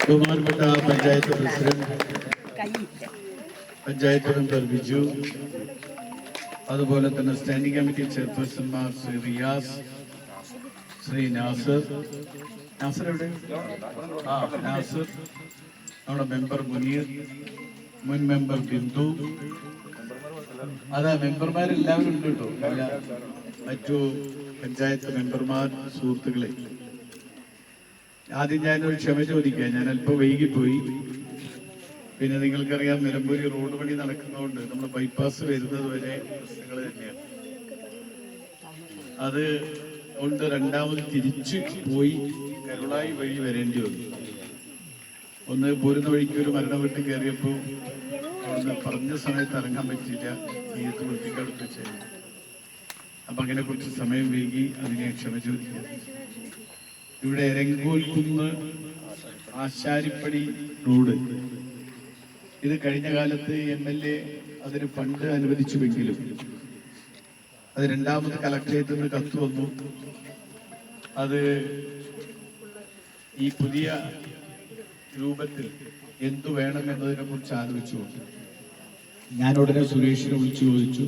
ബഹുമാനപ്പെട്ട panchayat president, panchayat member Biju, അതുപോലെ തന്നെ സ്റ്റാൻഡിംഗ് കമ്മിറ്റി ചെയർപേഴ്സൺമാർ ശ്രീ റിയാസ്, ശ്രീ നാസർ, എവിടെ നാസർ, നമ്മുടെ മെമ്പർ മുനീർ, മുൻ മെമ്പർ ബിന്ദു, അതാ മെമ്പർമാരെല്ലാവരും ഉണ്ട് കേട്ടോ, മറ്റു പഞ്ചായത്ത് മെമ്പർമാർ, സുഹൃത്തുക്കളെ. ആദ്യം ഞാനൊരു ക്ഷമ ചോദിക്കാം, ഞാൻ അല്പം വൈകിപ്പോയി. പിന്നെ നിങ്ങൾക്കറിയാം, നിലമ്പൂരി റോഡ് പണി നടക്കുന്നതുകൊണ്ട് നമ്മൾ ബൈപ്പാസ് വരുന്നത് വരെ പ്രശ്നങ്ങൾ തന്നെയാണ്. അത് കൊണ്ട് രണ്ടാമത് തിരിച്ച് പോയി കരുളായി വഴി വരേണ്ടി വന്നു. ഒന്ന് പോരുന്ന വഴിക്ക് ഒരു മരണ വീട്ടിൽ കയറിയപ്പോൾ അവിടുന്ന് പറഞ്ഞ സമയത്ത് ഇറങ്ങാൻ പറ്റിയില്ല, തീയത്ത് വൃത്തിക്കെടുത്ത് ചെയ്തു. അപ്പം അങ്ങനെ കുറച്ച് സമയം വൈകി, അതിനെ ക്ഷമ ചോദിക്കാം. ഇവിടെ എരങ്കോൽക്കുന്ന് ആശാരിപ്പടി റോഡ്, ഇത് കഴിഞ്ഞ കാലത്ത് MLA അതിന് ഫണ്ട് അനുവദിച്ചുവെങ്കിലും അത് രണ്ടാമത് കളക്ടറേറ്റിൽ നിന്ന് കത്ത് വന്നു. അത് ഈ പുതിയ രൂപത്തിൽ എന്തു വേണമെന്നതിനെ കുറിച്ച് ആലോചിച്ചു. ഞാൻ ഉടനെ സുരേഷിനെ വിളിച്ചു ചോദിച്ചു.